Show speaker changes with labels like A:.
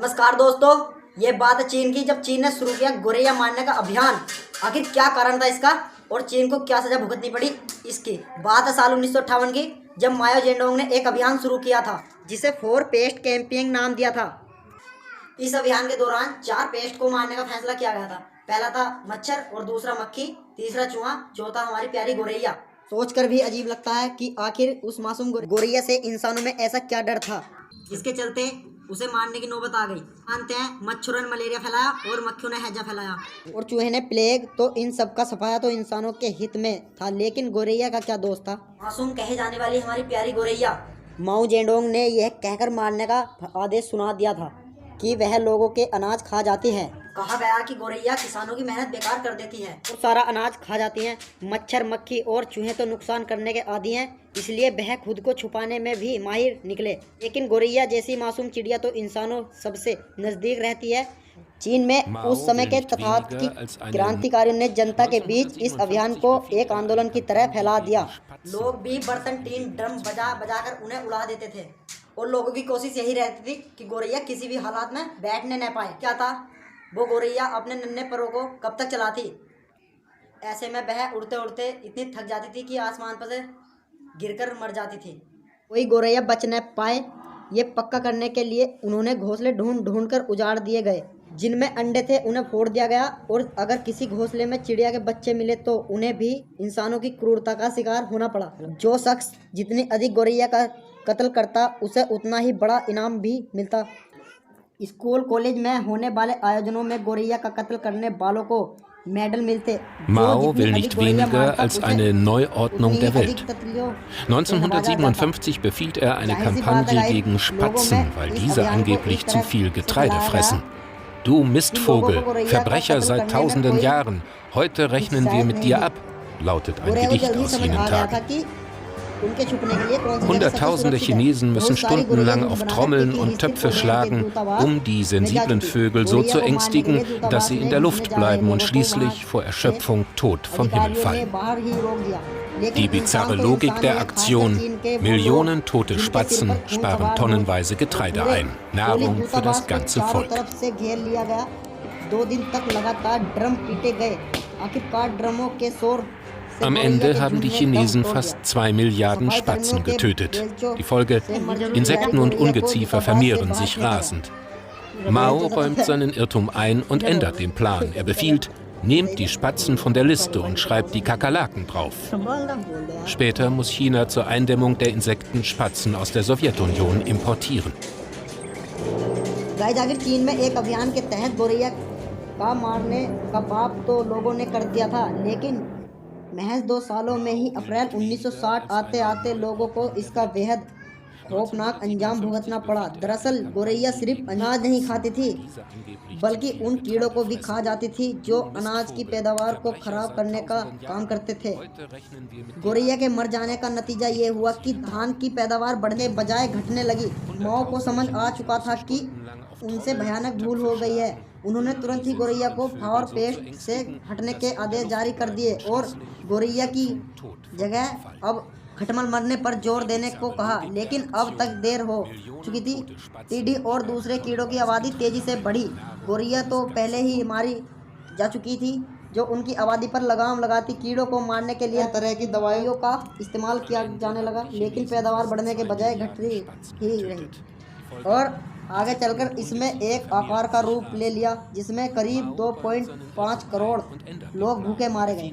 A: नमस्कार दोस्तों, ये बात है चीन की। जब चीन ने शुरू किया गोरैया मारने का अभियान, आखिर क्या कारण था इसका और चीन को क्या सजा भुगतनी पड़ी, इसकी बात है साल 1958 की, जब माओ जेडोंग ने एक अभियान शुरू किया था जिसे 4 पेस्ट कैंपेनिंग नाम दिया था। इस अभियान के दौरान 4 पेस्ट को मारने का फैसला किया गया था। पहला था मच्छर और दूसरा मक्खी, तीसरा चूहा, चौथा हमारी प्यारी गोरैया। सोचकर भी अजीब लगता है कि आखिर उस मासूम गोरैया से इंसानों में ऐसा क्या डर था जिसके चलते उसे मारने की नौबत आ गई। मानते हैं मच्छरों ने मलेरिया फैलाया और मक्खियों ने हैजा फैलाया और चूहे ने प्लेग, तो इन सब का सफाया तो इंसानों के हित में था, लेकिन गोरैया का क्या दोष था। मासूम कहे जाने वाली हमारी प्यारी गोरैया, माओ जेडोंग ने यह कहकर मारने का आदेश सुना दिया था कि वह लोगों के अनाज खा जाती है। कहा गया कि गोरैया किसानों की मेहनत बेकार कर देती है और सारा अनाज खा जाती है। मच्छर, मक्खी और चूहे तो नुकसान करने के आदी हैं, इसलिए वह खुद को छुपाने में भी माहिर निकले। लेकिन गोरैया जैसी मासूम चिड़िया तो इंसानों सबसे नजदीक रहती है। चीन में उस समय के तथाकथित क्रांतिकारियों ने जनता के बीच इस अभियान को एक आंदोलन की तरह फैला दिया। लोग भी बर्तन, टीन, ड्रम बजा बजाकर उन्हें उड़ा देते थे और लोगों की कोशिश यही रहती थी कि गोरैया किसी भी हालात में बैठने न पाए। क्या था वो गोरैया अपने नन्हे पैरों को कब तक चलाती। ऐसे में वह उड़ते उड़ते इतनी थक जाती थी कि आसमान पर से गिरकर मर जाती थी। कोई गोरैया बच न पाए, ये पक्का करने के लिए उन्होंने घोंसले ढूंढ ढूंढ कर उजाड़ दिए गए। जिनमें अंडे थे उन्हें फोड़ दिया गया और अगर किसी घोंसले में चिड़िया के बच्चे मिले तो उन्हें भी इंसानों की क्रूरता का शिकार होना पड़ा। जो शख्स जितनी अधिक गोरैया का कत्ल करता उसे उतना ही बड़ा इनाम भी मिलता। स्कूल कॉलेज में होने वाले आयोजनों में गोरैया का कत्ल करने वालों को मेडल मिलते।
B: Mao will nicht weniger als eine Neuordnung der Welt. 1957 befiehlt er eine Kampagne gegen Spatzen, weil diese angeblich zu viel Getreide fressen. Du Mistvogel, Verbrecher seit tausenden Jahren, heute rechnen wir mit dir ab, lautet ein Gedicht aus jenen Tagen. Hunderttausende Chinesen müssen stundenlang auf Trommeln und Töpfe schlagen, um die sensiblen Vögel so zu ängstigen, dass sie in der Luft bleiben und schließlich vor Erschöpfung tot vom Himmel fallen. Die bizarre Logik der Aktion: Millionen tote Spatzen sparen tonnenweise Getreide ein, Nahrung für das ganze Volk. Am Ende haben die Chinesen fast 2 Milliarden Spatzen getötet. Die Folge: Insekten und Ungeziefer vermehren sich rasend. Mao räumt seinen Irrtum ein und ändert den Plan. Er befiehlt: Nehmt die Spatzen von der Liste und schreibt die Kakerlaken drauf. Später muss China zur Eindämmung der Insekten Spatzen aus der Sowjetunion importieren.
A: चीन में एक अभियान के तहत गोरैया का मारने का पाप तो लोगों ने कर दिया था, लेकिन महज 2 सालों में ही अप्रैल 1960 आते आते लोगों को इसका बेहद खौफनाक अंजाम भुगतना पड़ा। दरअसल गोरैया सिर्फ अनाज नहीं खाती थी, बल्कि उन कीड़ों को भी खा जाती थी जो अनाज की पैदावार को खराब करने का काम करते थे। गोरैया के मर जाने का नतीजा ये हुआ कि धान की पैदावार बढ़ने बजाय घटने लगी। माओ को समझ आ चुका था कि उनसे भयानक भूल हो गई है। उन्होंने तुरंत ही गोरैया को 4 पेस्ट से हटने के आदेश जारी कर दिए और गोरैया की जगह अब खटमल मरने पर जोर देने को कहा। लेकिन अब तक देर हो चुकी थी। टीडी और दूसरे कीड़ों की आबादी तेजी से बढ़ी। गोरैया तो पहले ही मारी जा चुकी थी, जो उनकी आबादी पर लगाम लगाती। कीड़ों को मारने के लिए तरह की दवाइयों का इस्तेमाल किया जाने लगा, लेकिन पैदावार बढ़ने के बजाय घटती ही रही और आगे चलकर इसमें एक आकार का रूप ले लिया, जिसमें करीब 2.5 करोड़ लोग भूखे मारे गए।